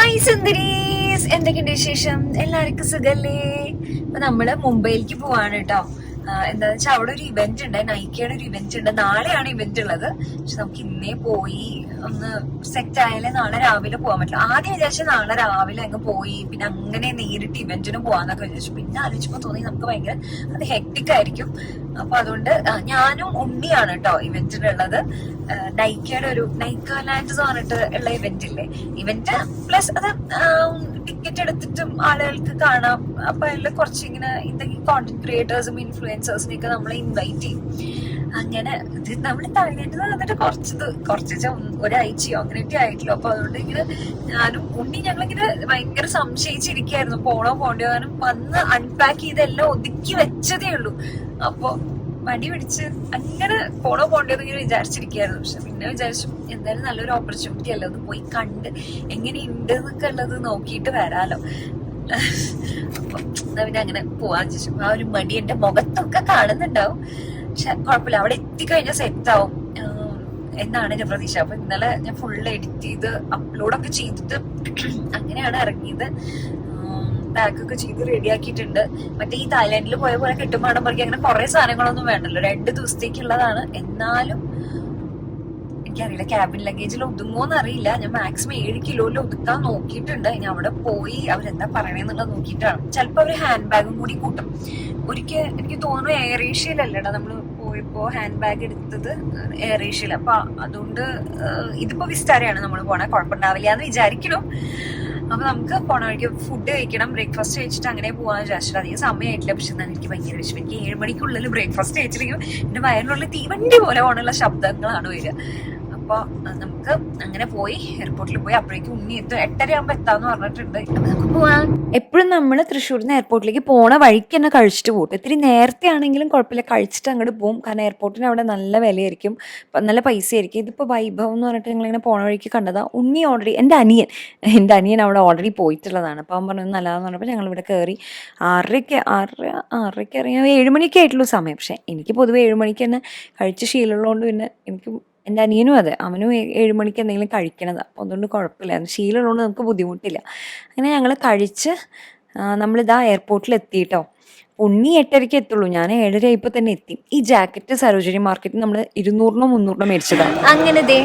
Hi സുന്ദരീസ്, എന്തൊക്കെയുണ്ട് വിശേഷം? എല്ലാവർക്കും സുഖല്ലേ? അപ്പൊ നമ്മള് മുംബൈയിലേക്ക് പോവാണ് കേട്ടോ. എന്താന്ന് വെച്ചാൽ അവിടെ ഒരു ഇവന്റ് ഉണ്ട്, നൈക്കയുടെ ഒരു ഇവന്റ് ഉണ്ട്. നാളെയാണ് ഇവന്റ് ഉള്ളത്. പക്ഷെ നമുക്ക് ഇന്നേ പോയി ഒന്ന് സെറ്റ് ആയാലേ നാളെ രാവിലെ പോകാൻ പറ്റില്ല. ആദ്യം വിചാരിച്ച നാളെ രാവിലെ അങ്ങ് പോയി പിന്നെ അങ്ങനെ നേരിട്ട് ഇവന്റിന് പോവാന്നൊക്കെ വിചാരിച്ചു. പിന്നെ ആലോചിച്ചപ്പോ തോന്നി നമുക്ക് ഭയങ്കര അത് ഹെക്ടിക് ആയിരിക്കും. അപ്പൊ അതുകൊണ്ട് ഞാനും ഉണ്ണിയാണ് കേട്ടോ ഇവന്റിനുള്ളത്. നൈക്കയുടെ ഒരു നൈക്ക ലാൻഡ്സ് പറഞ്ഞിട്ട് ഉള്ള ഇവന്റ് ഇല്ലേ, ഇവന്റ് പ്ലസ് അത് ടിക്കറ്റ് എടുത്തിട്ടും ആളുകൾക്ക് കാണാം. അപ്പൊ അതിൽ കുറച്ച് ഇങ്ങനെ എന്തെങ്കിലും കോണ്ടന്റ് ക്രിയേറ്റേഴ്സും ഇൻഫ്ലുവൻസേഴ്സിനെയൊക്കെ നമ്മളെ ഇൻവൈറ്റ് ചെയ്യും. അങ്ങനെ ഇത് നമ്മൾ തായ്ലൻഡിൽ വന്നിട്ട് കുറച്ച് ഒരാഴ്ചയോ അങ്ങനെയൊക്കെ ആയിട്ടില്ല. അപ്പൊ അതുകൊണ്ട് ഇങ്ങനെ ഞാനും ഉണ്ണി ഞങ്ങളിങ്ങനെ ഭയങ്കര സംശയിച്ചിരിക്കായിരുന്നു, പോണോ പോണ്ടോ. കാരണം വന്ന് അൺപാക്ക് ചെയ്തെല്ലാം ഒതുക്കി വെച്ചതേ ഉള്ളൂ. അപ്പൊ മടി പിടിച്ച് അങ്ങനെ പോണോ പോണ്ടോന്ന് ഇങ്ങനെ വിചാരിച്ചിരിക്കുകയായിരുന്നു. പക്ഷെ പിന്നെ വിചാരിച്ചു എന്തായാലും നല്ലൊരു ഓപ്പർച്യൂണിറ്റി അല്ലേ, ഒന്ന് പോയി കണ്ട് എങ്ങനെയുണ്ട് എന്നൊക്കെ ഉള്ളത് നോക്കിയിട്ട് വരാലോ. അപ്പൊ എന്നാ പിന്നെ അങ്ങനെ പോവാന്ന് ചോദിച്ചു. ആ ഒരു മടി എന്റെ മുഖത്തൊക്കെ കാണുന്നുണ്ടാവും. പക്ഷെ കുഴപ്പമില്ല, അവിടെ എത്തിക്കഴിഞ്ഞാൽ സെറ്റ് ആവും എന്നാണ് എന്റെ പ്രതീക്ഷ. അപ്പൊ ഇന്നലെ ഞാൻ ഫുള്ള് എഡിറ്റ് ചെയ്ത് അപ്ലോഡൊക്കെ ചെയ്തിട്ട് അങ്ങനെയാണ് ഇറങ്ങിയത്. പാക്കൊക്കെ ചെയ്ത് റെഡിയാക്കിയിട്ടുണ്ട്. മറ്റേ ഈ തായ്ലാൻഡിൽ പോയ പോലെ കിട്ടുമ്പോൾ പറയും അങ്ങനെ കുറെ സാധനങ്ങളൊന്നും വേണ്ടല്ലോ, 2 ദിവസത്തേക്കുള്ളതാണ്. എന്നാലും എനിക്കറിയില്ല ക്യാബിൻ ലഗേജിൽ ഒതുങ്ങുമോന്ന് അറിയില്ല. ഞാൻ മാക്സിമം 7 കിലോയിൽ ഒതുക്കാൻ നോക്കിയിട്ടുണ്ട്. ഇനി അവിടെ പോയി അവരെന്താ പറയണെന്നുള്ളത് നോക്കിയിട്ടാണ്. ചിലപ്പോ അവര് ഹാൻഡ് ബാഗും കൂടി കൂട്ടും. ഒരിക്കൽ എനിക്ക് തോന്നുന്നു എയർ ഏഷ്യയിലല്ലേടാ നമ്മള് പോയപ്പോ ഹാൻഡ് ബാഗ് എടുത്തത്, എയർ ഏഷ്യയിൽ. അപ്പൊ അതുകൊണ്ട് ഇതിപ്പോ വിസ്താരയാണ് നമ്മൾ പോണേ, കുഴപ്പമുണ്ടാവില്ല എന്ന് വിചാരിക്കണം. അപ്പൊ നമുക്ക് പോണ വഴിക്ക് ഫുഡ് കഴിക്കണം, ബ്രേക്ക്ഫാസ്റ്റ് കഴിച്ചിട്ട് അങ്ങനെ പോകാൻ വിചാരിച്ചിട്ട് അധികം സമയമായിട്ടില്ല. പക്ഷെ എന്നാൽ എനിക്ക് ഭയങ്കര വിഷമം. എനിക്ക് 7 മണിക്കുള്ളിൽ ബ്രേക്ക്ഫാസ്റ്റ് കഴിച്ചിരിക്കും. എന്റെ വയറിനുള്ളിൽ തീവണ്ടി പോലെ പോകാനുള്ള ശബ്ദങ്ങളാണ് വരിക. അപ്പൊ നമുക്ക് അങ്ങനെ പോയി എയർപോർട്ടിൽ പോയി അപ്പോഴേക്കും ഉണ്ണി എത്തും. 8:30 ആകുമ്പോ എത്താന്ന് പറഞ്ഞിട്ടുണ്ട്. നമുക്ക് പോവാം. എപ്പോഴും നമ്മൾ തൃശ്ശൂരിൽ നിന്ന് എയർപോർട്ടിലേക്ക് പോണ വഴിക്ക് തന്നെ കഴിച്ചിട്ട് പോകും. ഇത്തിരി നേരത്തെ ആണെങ്കിലും കുഴപ്പമില്ല, കഴിച്ചിട്ട് അങ്ങോട്ട് പോകും. കാരണം എയർപോർട്ടിന് അവിടെ നല്ല വിലയായിരിക്കും, നല്ല പൈസ ആയിരിക്കും. ഇതിപ്പോൾ വൈഭവം എന്ന് പറഞ്ഞിട്ട് ഞങ്ങളിങ്ങനെ പോണ വഴിക്ക് കണ്ടതാണ്. ഉണ്ണി ഓൾറെഡി എൻ്റെ അനിയൻ അവിടെ ഓൾറെഡി പോയിട്ടുള്ളതാണ്. അപ്പം അവൻ പറഞ്ഞു നല്ലതാന്ന് പറഞ്ഞപ്പോൾ ഞങ്ങളിവിടെ കയറി. 6:30 അറിയാം, 7 മണിയൊക്കെ ആയിട്ടുള്ളൂ സമയം. പക്ഷേ എനിക്ക് പൊതുവെ 7 മണിക്ക് തന്നെ കഴിച്ച് ശീലമുള്ളതുകൊണ്ട് പിന്നെ എനിക്ക്, എൻ്റെ അനിയനും അതെ, അവനും 7 മണിക്ക് എന്തെങ്കിലും കഴിക്കണതാണ്. അപ്പോൾ അതുകൊണ്ട് കുഴപ്പമില്ലായിരുന്നു, ശീലമുള്ളതുകൊണ്ട് നമുക്ക് ബുദ്ധിമുട്ടില്ല. അങ്ങനെ ഞങ്ങൾ കഴിച്ച് നമ്മളിതാ എയർപോർട്ടിൽ എത്തിയിട്ടോ. ഉണ്ണി 8:30 എത്തുള്ളൂ, ഞാൻ 7:30 ആയപ്പോൾ തന്നെ എത്തി. ഈ ജാക്കറ്റ് സരോജിനി മാർക്കറ്റിൽ നമ്മൾ 200-നോ 300-നോ മേടിച്ചതാണ്. അങ്ങനെ ദേ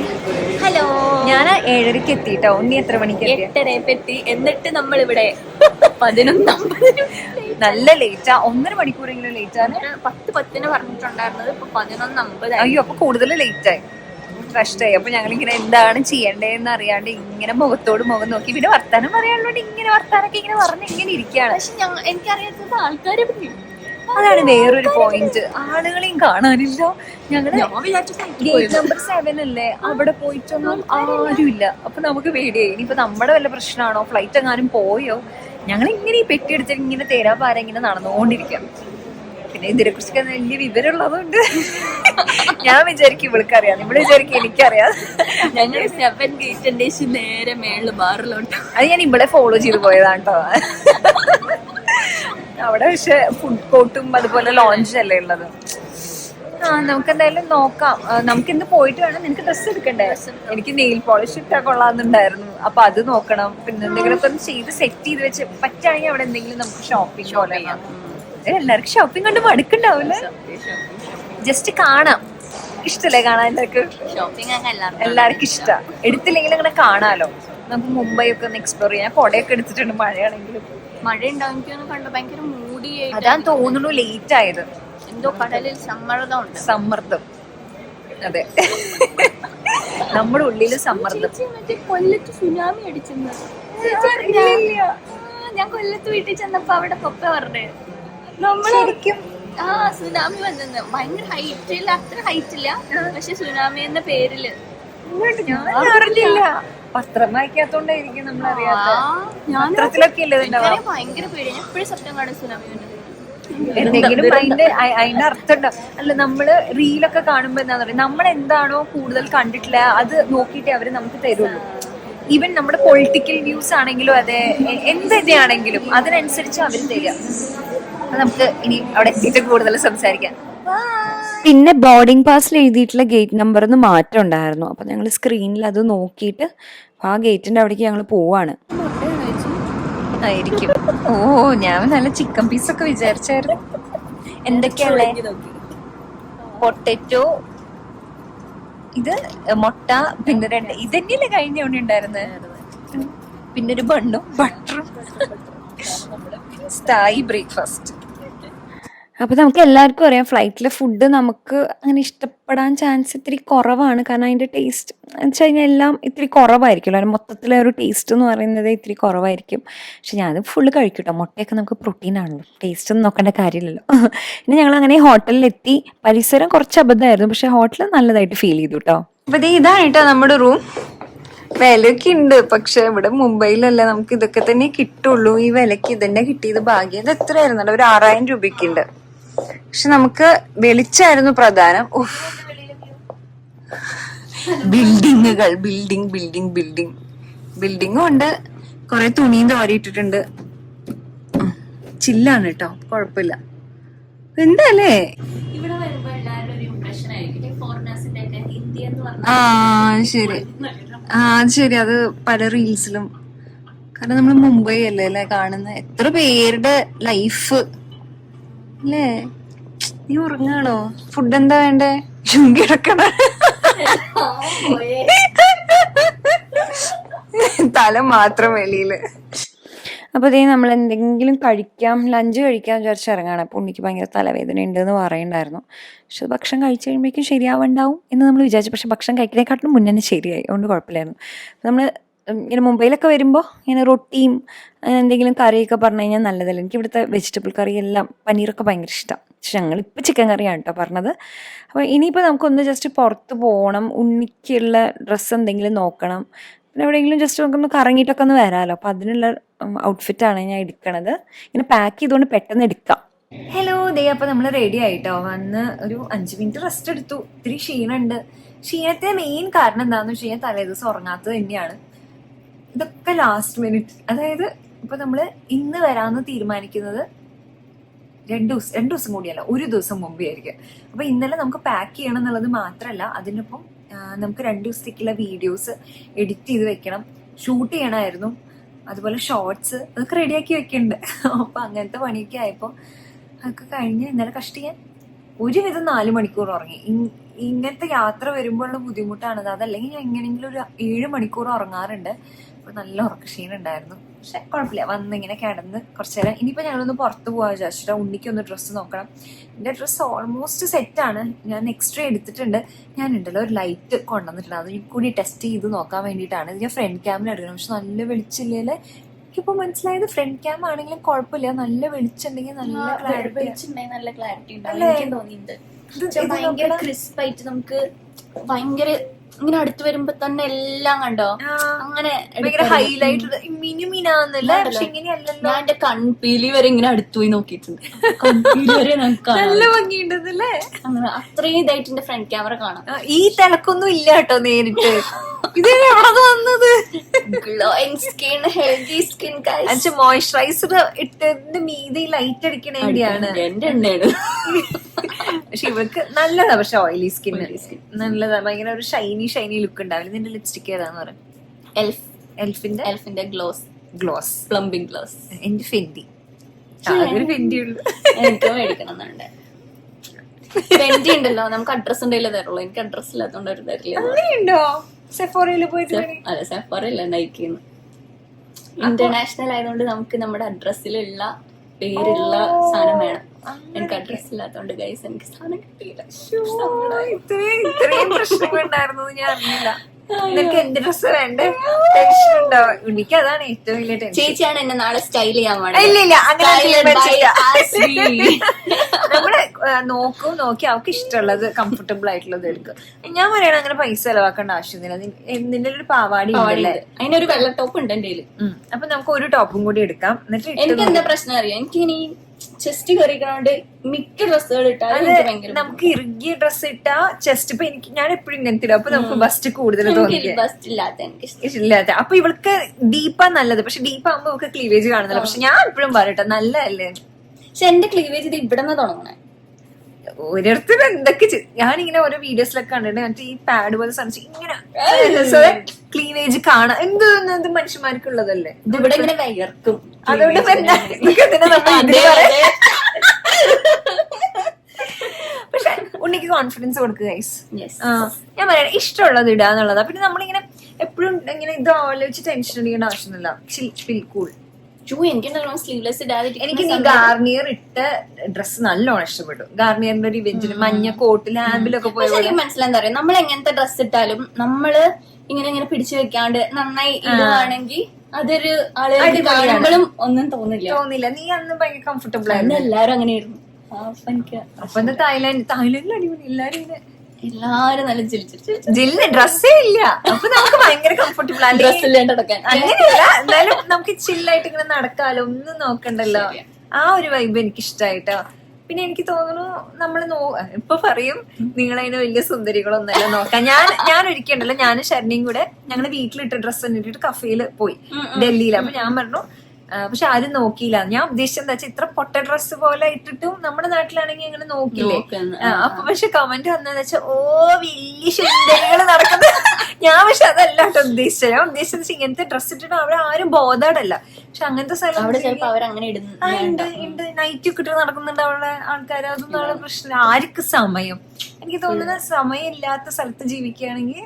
ഹലോ, ഞാൻ 7:30 എത്തിയിട്ടോ. ഉണ്ണി എത്ര മണിക്ക് എത്തി? 8:30 എത്തി. എന്നിട്ട് നമ്മളിവിടെ 11:50 നല്ല ലേറ്റാ, 1.5 മണിക്കൂറെങ്കിലും ലേറ്റ് ആണ്. 10:10 പറഞ്ഞിട്ടുണ്ടായിരുന്നത്, ഇപ്പൊ 11:50. അയ്യോ, അപ്പൊ കൂടുതൽ ലേറ്റ് ആയി, കഷ്ടായി. അപ്പൊ ഞങ്ങളിങ്ങനെ എന്താണ് ചെയ്യേണ്ടതെന്ന് അറിയാണ്ട് ഇങ്ങനെ മുഖത്തോട് മുഖം നോക്കി, പിന്നെ വർത്താനം പറയാനുള്ളത് ഇങ്ങനെ വർത്താനൊക്കെ ഇങ്ങനെ പറഞ്ഞ് ഇങ്ങനെ ഇരിക്കുകയാണ്. പക്ഷെ എനിക്കറിയാത്തത് ആൾക്കാരെ അതാണ് വേറൊരു പോയിന്റ്, ആളുകളെയും കാണാനില്ല. ഞങ്ങള് ഗേറ്റ് നമ്പർ 7 അല്ലേ, അവിടെ പോയിട്ടൊന്നും ആരുമില്ല. അപ്പൊ നമുക്ക് പേടിയായി, ഇനിയിപ്പോ നമ്മുടെ വല്ല പ്രശ്നമാണോ, ഫ്ലൈറ്റ് എങ്ങാനും പോയോ. ഞങ്ങൾ ഇങ്ങനെ ഈ പെട്ടി എടുത്തിട്ട് ഇങ്ങനെ തേരാപാര ഇങ്ങനെ നടന്നുകൊണ്ടിരിക്കാം. പിന്നെ ഇതിനെ കുറിച്ചൊക്കെ വലിയ വിവരമുള്ളതുകൊണ്ട് ഞാൻ വിചാരിക്കും ഇവൾക്കറിയാം, ഇവിടെ വിചാരിക്കും എനിക്കറിയാം. ഞങ്ങൾ 7 ഗേറ്റിന്റെ നേരെ മേളില് ബാറിലോട്ട്. അത് ഞാൻ ഇവിടെ ഫോളോ ചെയ്ത് പോയതാണ് കേട്ടോ. അവിടെ പക്ഷെ ഫുഡ് കോർട്ടും അതുപോലെ ലോഞ്ച് അല്ലേ ഉള്ളത്. നമുക്ക് എന്തായാലും നോക്കാം. നമുക്ക് ഇന്ന് പോയിട്ട് വേണം. നിനക്ക് ഡ്രസ്സ് എടുക്കണ്ടേ? എനിക്ക് നെയിൽ പോളിഷ് ഇട്ടാ കൊള്ളാന്നുണ്ടായിരുന്നു, അപ്പൊ അത് നോക്കണം. പിന്നെ എന്തെങ്കിലുമൊക്കെ ഒന്ന് ചെയ്ത് സെറ്റ് ചെയ്ത് വെച്ച് പറ്റുകയാണെങ്കിൽ അവിടെ എന്തെങ്കിലും നമുക്ക് ഷോപ്പിംഗ് പോലെ. എല്ലാവർക്കും ഷോപ്പിംഗ് കൊണ്ട് മടുക്കുണ്ടാവില്ല, ജസ്റ്റ് കാണാം. ഇഷ്ടല്ലേ കാണാൻ? എല്ലാവർക്കും എല്ലാവർക്കും ഇഷ്ടം. എടുത്തില്ലെങ്കിൽ അങ്ങനെ കാണാലോ. നമുക്ക് മുംബൈ ഒക്കെ ഒന്ന് എക്സ്പ്ലോർ ചെയ്യാം. കൊടയൊക്കെ എടുത്തിട്ടുണ്ട്, മഴയാണെങ്കിലും. മഴ ഉണ്ടാവും കണ്ടു, ഭയങ്കര മൂടിയായിട്ട്. അതാ തോന്നുന്നു ലേറ്റ് ആയത്. എന്തോ കടലിൽ സമ്മർദ്ദം. അതെ, നമ്മുടെ ഉള്ളില് സമ്മർദ്ദം. മറ്റേ കൊല്ലത്ത് സുനാമി അടിച്ചെന്ന് ഞാൻ കൊല്ലത്ത് വീട്ടിൽ ചെന്നപ്പോ അവിടെ പപ്പ പറഞ്ഞേ ശരിക്കും സുനാമി വന്നെന്ന്. ഭയങ്കര ഹൈറ്റ് ഇല്ല, അത്ര ഹൈറ്റ് ഇല്ല, പക്ഷെ സുനാമി എന്ന പേരില്. ഞാൻ അറിഞ്ഞില്ല, പത്രം വായിക്കാത്തോണ്ടായിരിക്കും നമ്മളറിയാത്ത. ഭയങ്കര പേടി. ഞാൻ എപ്പോഴും സത്യം കാണും സുനാമി വന്നത്. എന്തെങ്കിലും അതിന്റെ അർത്ഥം ഉണ്ടാവും. അല്ല, നമ്മള് റീലൊക്കെ കാണുമ്പോ എന്താന്ന് പറയുക, നമ്മൾ എന്താണോ കൂടുതൽ കണ്ടിട്ടില്ല അത് നോക്കിയിട്ടേ അവര് നമുക്ക് തരുള്ളൂ. ഈവൻ നമ്മുടെ പൊളിറ്റിക്കൽ വ്യൂസ് ആണെങ്കിലും അതെ, എന്തൊക്കെയാണെങ്കിലും അതിനനുസരിച്ച് അവര് തരിക. നമുക്ക് ഇനി അവിടെ എത്തിയിട്ട് കൂടുതൽ സംസാരിക്കാം. പിന്നെ ബോർഡിംഗ് പാസിൽ എഴുതിയിട്ടുള്ള ഗേറ്റ് നമ്പറിന്ന് മാറ്റം ഉണ്ടായിരുന്നു. അപ്പൊ ഞങ്ങൾ സ്ക്രീനിൽ അത് നോക്കിയിട്ട് ആ ഗേറ്റിന്റെ അവിടേക്ക് ഞങ്ങൾ പോവാണ്. ആയിരിക്കും. ഓ, ഞാൻ നല്ല ചിക്കൻ പീസൊക്കെ വിചാരിച്ചായിരുന്നു. എന്തൊക്കെയല്ലേ? പൊട്ടറ്റോ, ഇത് മുട്ട, പിന്നെ ഇതന്നെയല്ലേ കഴിഞ്ഞ തവണ ഉണ്ടായിരുന്നത്. പിന്നെ ഒരു ബണ്ണും ബട്ടറും. സ്ഥായി ബ്രേക്ക്ഫാസ്റ്റ്. അപ്പോൾ നമുക്ക് എല്ലാവർക്കും അറിയാം ഫ്ലൈറ്റിലെ ഫുഡ് നമുക്ക് അങ്ങനെ ഇഷ്ടപ്പെടാൻ ചാൻസ് ഇത്തിരി കുറവാണ്. കാരണം അതിൻ്റെ ടേസ്റ്റ് എന്ന് വെച്ച് കഴിഞ്ഞാൽ എല്ലാം ഇത്തിരി കുറവായിരിക്കുമല്ലോ. അതിന് മൊത്തത്തിലെ ഒരു ടേസ്റ്റ് എന്ന് പറയുന്നത് ഇത്തിരി കുറവായിരിക്കും. പക്ഷെ ഞാനത് ഫുള്ള് കഴിക്കും കേട്ടോ. മുട്ടയൊക്കെ നമുക്ക് പ്രോട്ടീനാണല്ലോ, ടേസ്റ്റ് ഒന്നും നോക്കേണ്ട കാര്യമില്ലല്ലോ. പിന്നെ ഞങ്ങൾ അങ്ങനെ ഹോട്ടലിലെത്തി. പരിസരം കുറച്ച് അബദ്ധമായിരുന്നു, പക്ഷെ ഹോട്ടൽ നല്ലതായിട്ട് ഫീൽ ചെയ്തു കേട്ടോ. അപ്പോൾ ഇതാണ് കേട്ടോ നമ്മുടെ റൂം. വിലയൊക്കെ ഉണ്ട്, പക്ഷെ ഇവിടെ മുംബൈയിലല്ലേ നമുക്ക് ഇതൊക്കെ തന്നെ കിട്ടുള്ളൂ. ഈ വിലക്ക് ഇതന്നെ കിട്ടിയത് ഭാഗ്യം. ഇത് എത്രയായിരുന്നല്ലോ, ഒരു 6000 രൂപയ്ക്കുണ്ട്. പക്ഷെ നമുക്ക് വെളിച്ചായിരുന്നു പ്രധാനം. ബിൽഡിങ്ങുകൾ, ബിൽഡിങ്ങും ഉണ്ട്. കുറെ തുണിയും തോരിയിട്ടിട്ടുണ്ട്. ചില്ലാണ് കേട്ടോ, കുഴപ്പമില്ല. എന്താല്ലേ ആ ശരി, ശരി. അത് പല റീൽസിലും, കാരണം നമ്മൾ മുംബൈ അല്ലേ കാണുന്ന. എത്ര പേരുടെ ലൈഫ് അല്ലേ. നീ ഉറങ്ങാണോ? ഫുഡ് എന്താ വേണ്ടേ? കിടക്കണ തല മാത്രം വെളിയില്. അപ്പോൾ നമ്മൾ എന്തെങ്കിലും കഴിക്കാം, ലഞ്ച് കഴിക്കാൻ വിചാരിച്ച് ഇറങ്ങാണ്. അപ്പോൾ ഉണ്ണിക്ക് ഭയങ്കര തലവേദന ഉണ്ടെന്ന് പറയണ്ടായിരുന്നു. പക്ഷെ ഭക്ഷണം കഴിച്ച് കഴിയുമ്പോഴേക്കും ശരിയാവുണ്ടാവും എന്ന് നമ്മൾ വിചാരിച്ചു. പക്ഷെ ഭക്ഷണം കഴിക്കുന്നതിനെക്കാട്ടിലും മുന്നേ തന്നെ ശരിയായി, അതുകൊണ്ട് കുഴപ്പമില്ലായിരുന്നു. നമ്മൾ ഇങ്ങനെ മുംബൈയിലൊക്കെ വരുമ്പോൾ ഇങ്ങനെ റൊട്ടിയും എന്തെങ്കിലും കറിയൊക്കെ പറഞ്ഞു കഴിഞ്ഞാൽ നല്ലതല്ല. എനിക്ക് ഇവിടുത്തെ വെജിറ്റബിൾ കറി എല്ലാം, പനീറൊക്കെ ഭയങ്കര ഇഷ്ടമാണ്. പക്ഷെ ഞങ്ങളിപ്പോൾ ചിക്കൻ കറിയാണ് കേട്ടോ പറഞ്ഞത്. അപ്പോൾ ഇനിയിപ്പോൾ നമുക്കൊന്ന് ജസ്റ്റ് പുറത്ത് പോകണം, ഉണ്ണിക്കുള്ള ഡ്രസ്സ് എന്തെങ്കിലും നോക്കണം, പിന്നെ എവിടെയെങ്കിലും ജസ്റ്റ് നമുക്കൊന്ന് കറങ്ങിയിട്ടൊക്കെ ഒന്ന് വരാമല്ലോ. അപ്പോൾ അതിനുള്ള ഔട്ട്ഫിറ്റാണ് ഞാൻ എടുക്കണത്. ഇങ്ങനെ പാക്ക് ചെയ്തുകൊണ്ട് പെട്ടെന്ന് എടുക്കാം. ഹലോ, അപ്പോൾ നമ്മൾ റെഡി ആയിട്ടോ. വന്ന് ഒരു 5 മിനിറ്റ് റെസ്റ്റ് എടുത്തു. ഇത്തിരി ക്ഷീണമുണ്ട്. ക്ഷീണത്തിന് മെയിൻ കാരണം എന്താണെന്ന് വെച്ച് കഴിഞ്ഞാൽ തലേദിവസം ഉറങ്ങാത്തത് തന്നെയാണ്. ഇതൊക്കെ ലാസ്റ്റ് മിനിറ്റ്, അതായത് ഇപ്പൊ നമ്മള് ഇന്ന് വരാമെന്ന് തീരുമാനിക്കുന്നത് 2 ദിവസം കൂടിയല്ല, ഒരു ദിവസം മുമ്പേ ആയിരിക്കും. അപ്പൊ ഇന്നലെ നമുക്ക് പാക്ക് ചെയ്യണം എന്നുള്ളത് മാത്രമല്ല, അതിനൊപ്പം നമുക്ക് 2 ദിവസത്തേക്കുള്ള വീഡിയോസ് എഡിറ്റ് ചെയ്ത് വെക്കണം, ഷൂട്ട് ചെയ്യണമായിരുന്നു. അതുപോലെ ഷോർട്സ് അതൊക്കെ റെഡിയാക്കി വെക്കുന്നുണ്ട്. അപ്പൊ അങ്ങനത്തെ പണിയൊക്കെ ആയപ്പോൾ അതൊക്കെ കഴിഞ്ഞ് ഇന്നലെ കഷ്ടിക്കാൻ ഒരുവിധം 4 മണിക്കൂർ ഉറങ്ങി. ഇങ്ങനത്തെ യാത്ര വരുമ്പോഴുള്ള ബുദ്ധിമുട്ടാണത്. അതല്ലെങ്കിൽ ഞാൻ എങ്ങനെയെങ്കിലും ഒരു 7 മണിക്കൂർ ഉറങ്ങാറുണ്ട്. അപ്പൊ നല്ല ഉറക്കക്ഷീണം ഉണ്ടായിരുന്നു. പക്ഷെ കുഴപ്പമില്ല, വന്നിങ്ങനെ കിടന്ന് കുറച്ചു നേരം. ഇനിയിപ്പോൾ ഞങ്ങളൊന്ന് പുറത്ത് പോകാൻ വിചാരിച്ചിട്ട് ഉണ്ണിക്കൊന്ന് ഡ്രസ്സ് നോക്കണം. എൻ്റെ ഡ്രസ്സ് ഓൾമോസ്റ്റ് സെറ്റാണ്. ഞാൻ എക്സ്ട്രാ എടുത്തിട്ടുണ്ട്. ഞാനുണ്ടല്ലോ ഒരു ലൈറ്റ് കൊണ്ടുവന്നിട്ടുണ്ട്, അത് കൂടി ടെസ്റ്റ് ചെയ്ത് നോക്കാൻ വേണ്ടിയിട്ടാണ്. ഇത് ഞാൻ ഫ്രണ്ട് ക്യാമിൽ എടുക്കണം. പക്ഷെ നല്ല വെളിച്ചില്ലേ. എനിക്കിപ്പോൾ മനസ്സിലായത് ഫ്രണ്ട് ക്യാം ആണെങ്കിലും കുഴപ്പമില്ല, നല്ല വെളിച്ചുണ്ടെങ്കിൽ നല്ല ക്ലാരിറ്റി തോന്നിയിട്ടുണ്ട്. ഭയങ്കര ക്രിസ്പായിട്ട് നമുക്ക് ഭയങ്കര ഇങ്ങനെ അടുത്ത് വരുമ്പോ തന്നെ എല്ലാം കണ്ടോ, അങ്ങനെ ഹൈലൈറ്റ് മിനുമിനാന്നല്ല. ഞാൻ എന്റെ കൺപീലി വരെ ഇങ്ങനെ അടുത്ത് പോയി നോക്കിയിട്ടുണ്ട്. കൺപീലി വരെ നല്ല ഭംഗിയുണ്ടല്ലേ. അങ്ങനെ അത്രയും ഇതായിട്ട് എന്റെ ഫ്രണ്ട് ക്യാമറ കാണാം. ഈ തിളക്കൊന്നും ഇല്ല കേട്ടോ നേരിട്ട്. ഇത് എവിടെ വന്നത്? Glowing skin, healthy skin, moisturiser ഇട്ടതിന്റെ മീതെ ലൈറ്റ് അടിക്കണ വേണ്ടിയാണ്. എന്റെ എണ്ണയാണ്. പക്ഷെ ഇവർക്ക് നല്ലതാ. പക്ഷെ ഓയിലി സ്കിൻ നല്ലതാ. ഭയങ്കര ഒരു ഷൈനി ലുക്ക് ഉണ്ടാവില്ല. നിന്റെ ലിപ്സ്റ്റിക് ഏതാന്ന് പറയാം? എൽഫിന്റെ ഗ്ലോസ് പ്ലംബിംഗ് ഗ്ലോസ്. എന്റെ ഫെന്റി. ഒരു ഫെന്റി ഉള്ളു. എനിക്ക് മേടിക്കണം എന്നുണ്ട്. ഫെന്റി ഉണ്ടല്ലോ, നമുക്ക് അഡ്രസ് ഉണ്ടെങ്കിലേ തരുള്ളൂ. എനിക്ക് അഡ്രസ് ഇല്ലാത്തോണ്ട് ഒരു തരില്ല. അങ്ങനെയുണ്ടോ? സെഫോറയിൽ പോയിട്ട്? അതെ, സെഫോറയില്ല, നൈക്കിന്ന്. ഇന്റർനാഷണൽ ആയതുകൊണ്ട് നമുക്ക് നമ്മുടെ അഡ്രസ്സിലുള്ള പേരുള്ള സാധനം വേണം. എനിക്ക് അഡ്രസ് ഇല്ലാത്തോണ്ട് ഗൈസ് എനിക്ക് സാധനം കിട്ടിയില്ല. ഇത്രയും പ്രശ്നങ്ങളുണ്ടായിരുന്നു ഞാൻ അറിഞ്ഞില്ല. നിനക്ക് എന്ത് ഡ്രസ് വേണ്ടേ? ടെൻഷൻ ഉണ്ടാവും. എനിക്ക് അതാണ് ഏറ്റവും വലിയ ടെൻഷൻ. ചേച്ചിയാണ് എന്നെ നാളെ സ്റ്റൈൽ ചെയ്യാൻ ഇല്ല നമ്മള് നോക്കി അവർക്ക് ഇഷ്ടമുള്ളത് കംഫർട്ടബിൾ ആയിട്ടുള്ളത് എടുക്കും. ഞാൻ പറയണ അങ്ങനെ പൈസ ചെലവാക്കേണ്ട ആവശ്യമൊന്നുമില്ല. നിന്റെ ഒരു പാവാടി ഉണ്ടല്ലേ, അതിനൊരു വെള്ള ടോപ്പ് ഉണ്ട് എന്റെ കയ്യില്. അപ്പൊ നമുക്ക് ഒരു ടോപ്പും കൂടി എടുക്കാം. എന്നിട്ട് എനിക്ക് എന്താ പ്രശ്നം അറിയാം, എനിക്കിനി ചെസ്റ്റ് കയറിക്കണോണ്ട് മിക്ക ഡ്രസ്സുകൾ ഇട്ടാൽ നമുക്ക് ഇറുകിയ ഡ്രസ്സ് ഇട്ടാ ചെസ്റ്റ്. ഇപ്പൊ ഞാൻ എപ്പോഴും ഇങ്ങനത്തെ ഇടും. അപ്പൊ നമുക്ക് ബസ്റ്റ് കൂടുതൽ ഇല്ലാത്ത. അപ്പൊ ഇവൾക്ക് ഡീപ്പാ നല്ലത്. പക്ഷെ ഡീപ്പ് ആകുമ്പോ ഇവൾക്ക് ക്ലീവേജ് കാണുന്നില്ല. പക്ഷെ ഞാൻ എപ്പോഴും പറയട്ടെ നല്ലതല്ലേ. പക്ഷെ എന്റെ ക്ലീവേജ് ഇത് ഇവിടെ നിന്ന് തുടങ്ങണേ. ഓരോരുത്തരും എന്തൊക്കെ ഞാനിങ്ങനെ ഓരോ വീഡിയോസിലൊക്കെ കണ്ടിട്ട് മറ്റേ ഈ പാഡ് പോലെ സാധിച്ചു ഇങ്ങനെ ക്ലീവേജ് കാണാം. എന്ത് മനുഷ്യന്മാർക്കുള്ളതല്ലേ ഇവിടെ ഇങ്ങനെ വയർക്കും. അതുകൊണ്ട് പക്ഷെ ഉണ്ണിക്ക് കോൺഫിഡൻസ് കൊടുക്കുക ഗൈസ്. ഞാൻ പറയാം ഇഷ്ടമുള്ളത് ഇടാന്നുള്ളതാ. പിന്നെ നമ്മളിങ്ങനെ എപ്പോഴും ഇങ്ങനെ ഇത് ആലോചിച്ച് ടെൻഷൻ അടിക്കേണ്ട ആവശ്യമൊന്നുമില്ല. ചിൽ കൂൾ. എനിക്ക് നീ ഗാർണിയർ ഇട്ട ഡ്രസ് നല്ലോണം ഇഷ്ടപ്പെട്ടു. ഗാർണിയറിന്റെ ഒരു ഇവന്റിന് മഞ്ഞ കോട്ട് ലാമ്പിലൊക്കെ പോയി മനസ്സിലാൻ അറിയാം. നമ്മൾ എങ്ങനത്തെ ഡ്രസ് ഇട്ടാലും നമ്മള് ഇങ്ങനെ പിടിച്ചു വെക്കാണ്ട് നന്നായി ഇടുവാണെങ്കിൽ അതൊരു ആളുകൾക്ക് കാണുമ്പോഴും ഒന്നും തോന്നില്ല. നീ അന്ന് ഭയങ്കര കംഫർട്ടബിൾ ആയിരുന്നു. എല്ലാരും അങ്ങനെയായിരുന്നു. അപ്പൊ എന്താ തായ്ലാൻഡിൽ അടിപൊളി എല്ലാരും നല്ല ജില്ല് ഡ്രസ്സേ ഇല്ല. അപ്പൊ നമുക്ക് ഭയങ്കര കംഫർട്ടബിൾ അങ്ങനെയല്ല. എന്തായാലും നമുക്ക് ചില്ലായിട്ട് ഇങ്ങനെ നടക്കാലോ, ഒന്നും നോക്കണ്ടല്ലോ. ആ ഒരു വൈബ് എനിക്ക് ഇഷ്ടായിട്ടോ. പിന്നെ എനിക്ക് തോന്നുന്നു നമ്മള് ഇപ്പൊ പറയും നിങ്ങളതിന് വലിയ സുന്ദരികളൊന്നല്ല നോക്കാം. ഞാൻ ഒരിക്കലുണ്ടല്ലോ, ഞാനും ശരണിയും കൂടെ ഞങ്ങള് വീട്ടിലിട്ട ഡ്രസ്സ് ഇട്ടിട്ട് കഫേയില് പോയി ഡൽഹിയിൽ. അപ്പൊ ഞാൻ പറഞ്ഞു പക്ഷെ ആരും നോക്കിയില്ല. ഞാൻ ഉദ്ദേശിച്ചത് എന്താ വെച്ചാൽ ഇത്ര പൊട്ട ഡ്രസ്സ് പോലെ ഇട്ടിട്ടും നമ്മുടെ നാട്ടിലാണെങ്കിൽ അങ്ങനെ നോക്കില്ലേ. അപ്പൊ പക്ഷെ കമന്റ് വന്നതെന്ന് വെച്ചാൽ വലിയ സുന്ദരികള് നടക്കുന്നത്. ഞാൻ പക്ഷെ അതല്ല കേട്ടോ ഉദ്ദേശിച്ചത്. ഞാൻ ഉദ്ദേശിച്ചത് ഇങ്ങനത്തെ ഡ്രസ്സ് ഇട്ടിട്ട് അവിടെ ആരും ബോധേഡല്ല. പക്ഷെ അങ്ങനത്തെ സ്ഥലം ഉണ്ട്, നൈറ്റ് ഒക്കെ ഇട്ട് നടക്കുന്നുണ്ട് അവിടെ ആൾക്കാർ. അതൊന്നും അവിടെ പ്രശ്നമില്ല. ആർക്ക് സമയം? എനിക്ക് തോന്നുന്ന സമയം ഇല്ലാത്ത സ്ഥലത്ത് ജീവിക്കുകയാണെങ്കിൽ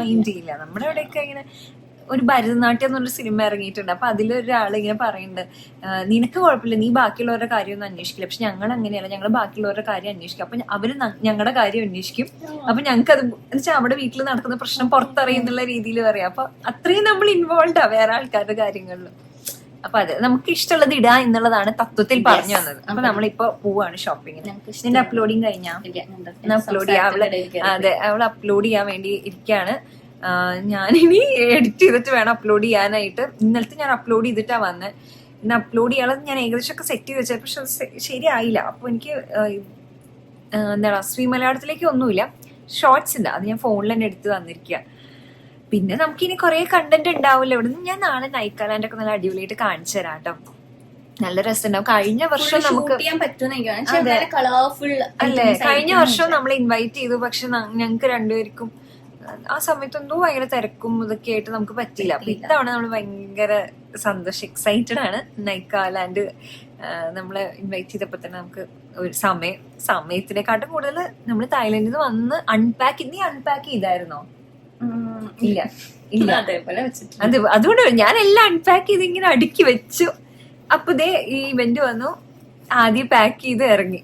മൈൻഡ് ചെയ്യില്ല. നമ്മുടെ അവിടെയൊക്കെ ഇങ്ങനെ ഒരു ഭരതനാട്യം എന്നൊരു സിനിമ ഇറങ്ങിയിട്ടുണ്ട്. അപ്പൊ അതിലൊരാൾ ഇങ്ങനെ പറയുന്നുണ്ട്, നിനക്ക് കുഴപ്പമില്ല, നീ ബാക്കിയുള്ളവരുടെ കാര്യമൊന്നും അന്വേഷിക്കില്ല. പക്ഷെ ഞങ്ങൾ അങ്ങനെയല്ല, ഞങ്ങൾ ബാക്കിയുള്ളവരുടെ കാര്യം അന്വേഷിക്കും. അപ്പൊ അവര് ഞങ്ങളുടെ കാര്യം അന്വേഷിക്കും. അപ്പൊ ഞങ്ങൾക്ക് അത് വെച്ചാൽ അവിടെ വീട്ടിൽ നടക്കുന്ന പ്രശ്നം പുറത്തറിയുന്നുള്ള രീതിയിൽ പറയാം. അപ്പൊ അത്രയും നമ്മൾ ഇൻവോൾവ് ആ വേറെ ആൾക്കാരുടെ കാര്യങ്ങളിൽ. അപ്പൊ അത് നമുക്ക് ഇഷ്ടമുള്ളത് ഇടാ എന്നുള്ളതാണ് തത്വത്തിൽ പറഞ്ഞു വന്നത്. അപ്പൊ നമ്മളിപ്പോ പോവാണ് ഷോപ്പിങ്ങിന്. നിന്റെ അപ്ലോഡിങ് കഴിഞ്ഞാ അപ്ലോഡ് ചെയ്യാം. അതെ, അവൾ അപ്ലോഡ് ചെയ്യാൻ വേണ്ടി ഇരിക്കുകയാണ്. ഞാനിനി എഡിറ്റ് ചെയ്തിട്ട് വേണം അപ്ലോഡ് ചെയ്യാനായിട്ട്. ഇന്നലത്തെ ഞാൻ അപ്ലോഡ് ചെയ്തിട്ടാ വന്നത്. ഇന്ന് അപ്ലോഡ് ചെയ്യാനുള്ളത് ഞാൻ ഏകദേശം ഒക്കെ സെറ്റ് ചെയ്ത് വെച്ചത്. പക്ഷെ ശരിയായില്ല. അപ്പൊ എനിക്ക് എന്താണ് അസ്വി മലയാളത്തിലേക്ക് ഒന്നുമില്ല, ഷോർട്സ് ഉണ്ട്. അത് ഞാൻ ഫോണിൽ തന്നെ എടുത്ത് തന്നിരിക്കുക. പിന്നെ നമുക്കിനി കുറെ കണ്ടന്റ് ഉണ്ടാവില്ല ഇവിടെ നിന്ന്. ഞാൻ നാളെ നൈക്കാലാൻഡ് ഒക്കെ നല്ല അടിപൊളിയായിട്ട് കാണിച്ചു തരാം കേട്ടോ. നല്ല രസമുണ്ടാവും. കഴിഞ്ഞ വർഷം നമുക്ക് അല്ലേ, കഴിഞ്ഞ വർഷം നമ്മൾ ഇൻവൈറ്റ് ചെയ്തു. പക്ഷെ ഞങ്ങൾക്ക് രണ്ടുപേർക്കും ആ സമയത്ത് എന്തോ ഭയങ്കര തിരക്കും ഇതൊക്കെ ആയിട്ട് നമുക്ക് പറ്റില്ല. അപ്പൊ ഇത്തവണ നമ്മൾ ഭയങ്കര സന്തോഷം, എക്സൈറ്റഡ് ആണ്. നൈക്കാലാൻഡ് നമ്മളെ ഇൻവൈറ്റ് ചെയ്തപ്പോ തന്നെ നമുക്ക് ഒരു സമയത്തിനെക്കാട്ടും കൂടുതൽ നമ്മൾ തായ്ലൻഡിൽ നിന്ന് വന്ന് നീ അൺപാക്ക് ചെയ്തായിരുന്നോ? ഇല്ല അത് അതുകൊണ്ട് ഞാൻ എല്ലാം അൺപാക്ക് ചെയ്ത് ഇങ്ങനെ അടുക്കി വെച്ചു. അപ്പൊ ദേ ഈ ഇവന്റ് വന്നു, ആദ്യം പാക്ക് ചെയ്ത് ഇറങ്ങി.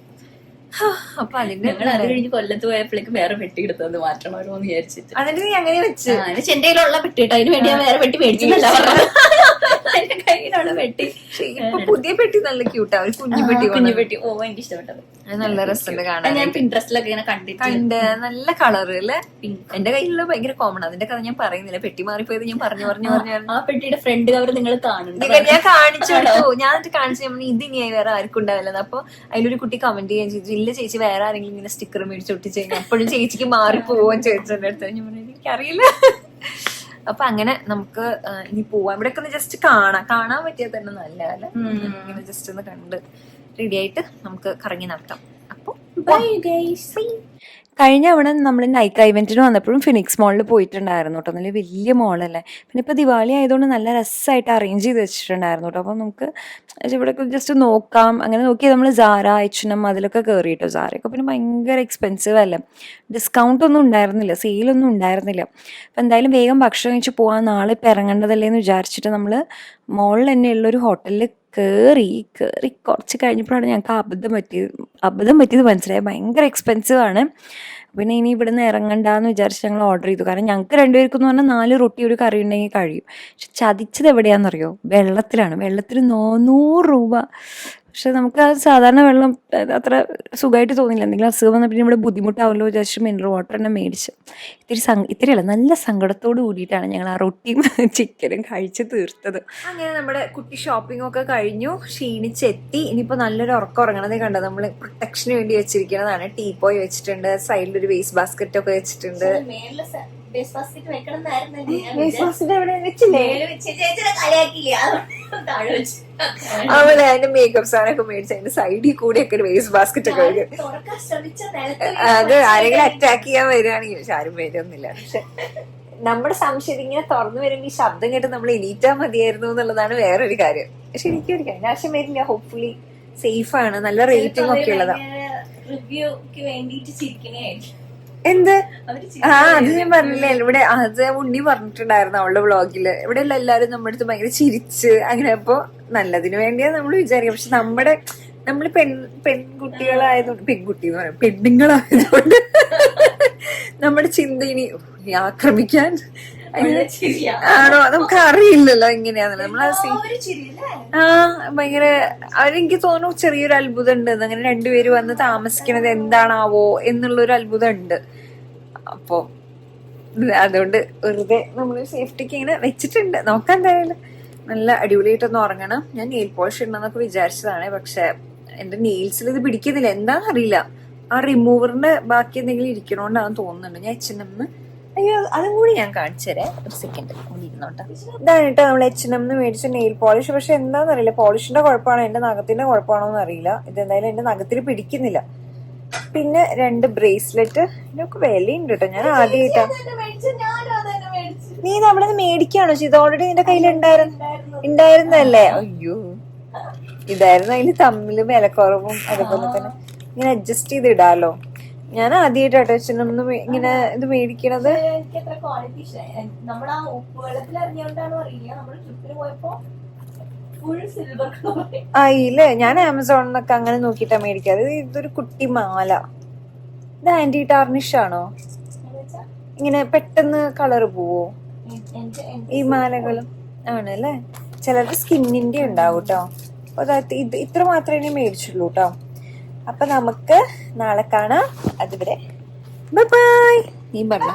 അപ്പൊ അതിന്റെ അത് കഴിഞ്ഞ് കൊല്ലത്ത് പോയപ്പോഴേക്ക് വേറെ പെട്ടി എടുത്തത് മാറ്റണമല്ലോ എന്ന് വിചാരിച്ചിട്ട് അതിന് നീ അങ്ങനെ വെച്ച് എന്റെ കയ്യിലുള്ള പെട്ടി കേട്ടോ. അതിന് വേണ്ടി ഞാൻ വേറെ പെട്ടി മേടിച്ചില്ല. എന്റെ കയ്യിലുള്ള പെട്ടി. ഇപ്പൊ പുതിയ പെട്ടി നല്ല ക്യൂട്ടാ, ഒരു കുഞ്ഞു പെട്ടി. ഓ എനിക്ക് ഇഷ്ടപ്പെട്ടത്. നല്ല രസമുണ്ട് കാണാൻ. ഞാൻ പിൻട്രസ്റ്റിലൊക്കെ ഇങ്ങനെ കണ്ട് നല്ല കളറ് അല്ലേ. എന്റെ കയ്യിലുള്ള ഭയങ്കര കോമൺ. അതിന്റെ കഥ ഞാൻ പറയുന്നില്ല, പെട്ടി മാറിപ്പോയത് ഞാൻ പറഞ്ഞു. ആ പെട്ടിയുടെ ഫ്രണ്ട് കവർ നിങ്ങൾ കാണുന്നുണ്ട്. ഞാൻ കാണിച്ചു കൊടുത്തു. ഞാൻ കാണിച്ചു ഇത് ഇനി വേറെ ആർക്കും ഉണ്ടാവില്ലെന്ന്. അപ്പൊ അതിലൊരു കുട്ടി കമന്റ് ചെയ്യാൻ ചോദിച്ചു, ഇല്ല ചേച്ചി വേറെ ആരെങ്കിലും ഇങ്ങനെ സ്റ്റിക്കർ മേടിച്ച് ഒട്ടിച്ച് കഴിഞ്ഞാൽ അപ്പോഴും ചേച്ചിക്ക് മാറിപ്പോവാൻ ചോദിച്ചെന്റെ അടുത്ത്. ഞാൻ പറഞ്ഞു എനിക്കറിയില്ല. അപ്പൊ അങ്ങനെ നമുക്ക് ഇനി പോവാം. ഇവിടെയൊക്കെ ഒന്ന് ജസ്റ്റ് കാണാൻ പറ്റിയാൽ തന്നെ നല്ല അല്ലെ. ഇങ്ങനെ ജസ്റ്റ് ഒന്ന് കണ്ട് റെഡി ആയിട്ട് നമുക്ക് കറങ്ങി നടത്താം. അപ്പൊ ബൈ ഗൈസ്. കഴിഞ്ഞ അവിടെ നമ്മൾ നൈക്ക ഇവന്റിന് വന്നപ്പോഴും ഫിനിക്സ് മോളിൽ പോയിട്ടുണ്ടായിരുന്നു കേട്ടോ. നല്ല വലിയ മോളല്ലേ. പിന്നെ ഇപ്പോൾ ദിവാലി ആയതുകൊണ്ട് നല്ല രസമായിട്ട് അറേഞ്ച് ചെയ്ത് വെച്ചിട്ടുണ്ടായിരുന്നു കേട്ടോ. അപ്പോൾ നമുക്ക് ഇവിടെയൊക്കെ ജസ്റ്റ് നോക്കാം. അങ്ങനെ നോക്കി നമ്മൾ സാര, H&M അതിലൊക്കെ കയറി കേട്ടോ. സാരയൊക്കെ പിന്നെ ഭയങ്കര എക്സ്പെൻസീവ് അല്ലേ, ഡിസ്കൗണ്ട് ഒന്നും ഉണ്ടായിരുന്നില്ല, സെയിലൊന്നും ഉണ്ടായിരുന്നില്ല. അപ്പോൾ എന്തായാലും വേഗം ഭക്ഷണം കഴിച്ച് പോകാൻ, നാളെ ഇപ്പം ഇറങ്ങേണ്ടതല്ലേ എന്ന് വിചാരിച്ചിട്ട് നമ്മൾ മോളിൽ തന്നെയുള്ളൊരു ഹോട്ടലിൽ കയറി കുറച്ച് കഴിഞ്ഞപ്പോഴാണ് ഞങ്ങൾക്ക് അബദ്ധം പറ്റിയത് മനസ്സിലായത്. ഭയങ്കര എക്സ്പെൻസീവ് ആണ്. പിന്നെ ഇനി ഇവിടെ നിന്ന് ഇറങ്ങണ്ടെന്ന് വിചാരിച്ച് ഞങ്ങൾ ഓർഡർ ചെയ്തു. കാരണം ഞങ്ങൾക്ക് രണ്ടുപേർക്കെന്ന് പറഞ്ഞാൽ 4 റൊട്ടി ഒരു കറി ഉണ്ടെങ്കിൽ കഴിയും. പക്ഷെ ചതിച്ചത് എവിടെയാണെന്നറിയോ? വെള്ളത്തിലാണ്. വെള്ളത്തിന് 400 രൂപ. പക്ഷെ നമുക്ക് ആ സാധാരണ വെള്ളം അത്ര സുഖമായിട്ട് തോന്നില്ല. എന്തെങ്കിലും അസുഖം വന്നാൽ പിന്നെ ഇവിടെ ബുദ്ധിമുട്ടാവുമല്ലോ വിചാരിച്ച് മിനറൽ വാട്ടർ തന്നെ മേടിച്ച് ഇത്തിരിയല്ല നല്ല സങ്കടത്തോട് കൂടിയിട്ടാണ് ഞങ്ങൾ ആ റൊട്ടിയും ചിക്കനും കഴിച്ച് തീർത്തത്. അങ്ങനെ നമ്മുടെ കുട്ടി ഷോപ്പിംഗ് ഒക്കെ കഴിഞ്ഞു, ക്ഷീണിച്ചെത്തി. ഇനിയിപ്പോൾ നല്ലൊരു ഉറക്കം ഉറങ്ങണതേ കണ്ടത്. നമ്മൾ പ്രൊട്ടക്ഷന് വേണ്ടി വെച്ചിരിക്കുന്നതാണ്. ടീപ്പോയ് വെച്ചിട്ടുണ്ട്, സൈഡിലൊരു വേസ്റ്റ് ബാസ്ക്കറ്റ് ഒക്കെ വെച്ചിട്ടുണ്ട്. താഴെ വെച്ച് അവളെ അതിന്റെ മേക്കപ്പ് സാധനമൊക്കെ മേടിച്ച് അതിന്റെ സൈഡിൽ കൂടെ ഒക്കെ വേസ്റ്റ് ബാസ്കറ്റ് ഒക്കെ വരും. തുറക്കാൻ ശ്രമിച്ച നിലത്ത് അത് ആരെങ്കിലും അറ്റാക്ക് ചെയ്യാൻ വരികയാണെങ്കിൽ പക്ഷെ ആരും വരുന്നില്ല. പക്ഷെ നമ്മുടെ സംശയം ഇങ്ങനെ തുറന്നു വരുമ്പോ ഈ ശബ്ദം കേട്ട് നമ്മൾ എണീറ്റാ മതിയായിരുന്നു എന്നുള്ളതാണ് വേറൊരു കാര്യം. പക്ഷെ എനിക്ക് ഒരു ആശയം വരില്ല. ഹോപ്പ്ഫുള്ളി സേഫ് ആണ്, നല്ല റേറ്റിംഗ് ഒക്കെ ഉള്ളതാ. റിവ്യൂക്ക് വേണ്ടിട്ട് ചിരിക്കണേയായിരിക്കും. എന്ത് അത് ഞാൻ പറഞ്ഞില്ലേ ഇവിടെ, അത് ഉണ്ണി പറഞ്ഞിട്ടുണ്ടായിരുന്നു അവളുടെ വ്ളോഗില്. ഇവിടെയുള്ള എല്ലാരും നമ്മുടെ അടുത്ത് ഭയങ്കര ചിരിച്ച് അങ്ങനെ. അപ്പൊ നല്ലതിന് വേണ്ടിയാ നമ്മൾ വിചാരിക്കുക. പക്ഷെ നമ്മള് പെൺകുട്ടികളായതുകൊണ്ട്, പെൺകുട്ടി എന്ന് പറയാം, പെണ്ണുങ്ങളായതുകൊണ്ട് നമ്മുടെ ചിന്ത ഇനി ആക്രമിക്കാൻ ആണോ നമുക്ക് അറിയില്ലല്ലോ എങ്ങനെയാന്നല്ലോ ഭയങ്കര അവരെനിക്ക് തോന്നുന്നു ചെറിയൊരു അത്ഭുതം ഉണ്ട്. അങ്ങനെ രണ്ടുപേര് വന്ന് താമസിക്കണത് എന്താണാവോ എന്നുള്ളൊരു അത്ഭുതം ഉണ്ട്. അപ്പൊ അതുകൊണ്ട് വെറുതെ നമ്മള് സേഫ്റ്റിക്ക് ഇങ്ങനെ വെച്ചിട്ടുണ്ട്. നോക്കാൻ എന്തായാലും നല്ല അടിപൊളിയായിട്ടൊന്ന് ഉറങ്ങണം. ഞാൻ നെയിൽ പോളിഷ് ഇടണമെന്നൊക്കെ വിചാരിച്ചതാണ്. പക്ഷെ എന്റെ നെയിൽസിൽ ഇത് പിടിക്കുന്നില്ല, എന്താണെന്നറിയില്ല. ആ റിമൂവറിന്റെ ബാക്കി എന്തെങ്കിലും ഇരിക്കണോണ്ടാന്ന് തോന്നുന്നുണ്ട്. ഞാൻ H&M, അയ്യോ അതും കൂടി ഞാൻ കാണിച്ചു തരാം, ഒരു സെക്കൻഡ് കൂടി ഇരുന്നോട്ടെ. ഇതാണ് കേട്ടോ നമ്മൾ H&M മേടിച്ച നെയിൽ പോളിഷ്. പക്ഷെ എന്താണെന്നറിയില്ല, പോളിഷിന്റെ കുഴപ്പമാണോ എന്റെ നഖത്തിന്റെ കുഴപ്പമാണോ എന്ന് അറിയില്ല. ഇതെന്തായാലും എന്റെ നഖത്തിൽ പിടിക്കുന്നില്ല. പിന്നെ 2 ബ്രേസ്ലെറ്റ്, ഇതിനൊക്കെ വിലയുണ്ട് കേട്ടോ. ഞാൻ ആദ്യമായിട്ടാ. നീ നമ്മളത് മേടിക്കാണോ ചെയ്ത്? ഓൾറെഡി നിന്റെ കയ്യിൽ ഉണ്ടായിരുന്നല്ലേ? അയ്യോ, ഇതായിരുന്നു അതിന് തമ്മില് വിലക്കുറവും അതുപോലെ തന്നെ ഇങ്ങനെ അഡ്ജസ്റ്റ് ചെയ്ത് ഇടാലോ. ഞാൻ ആദ്യമായിട്ടോ H&M ഇങ്ങനെ ഇത് മേടിക്കണത്. ആയില്ലേ, ഞാൻ ആമസോണിന്നൊക്കെ അങ്ങനെ നോക്കിട്ടാ മേടിക്കാറ്. ഇതൊരു കുട്ടി മാല. ഇത് ആന്റി ടാർണിഷ് ആണോ? ഇങ്ങനെ പെട്ടെന്ന് കളറ് പോവോ ഈ മാലകളും? ആണല്ലേ. ചിലരുടെ സ്കിന്നിന്റെ ഉണ്ടാവും കേട്ടോ. അപ്പൊ ഇത് ഇത്ര മാത്രമേ മേടിച്ചുള്ളൂ കേട്ടോ. അപ്പൊ നമുക്ക് നാളെ കാണാം. അതുവരെ ബൈ ബൈ. നീ പറഞ്ഞ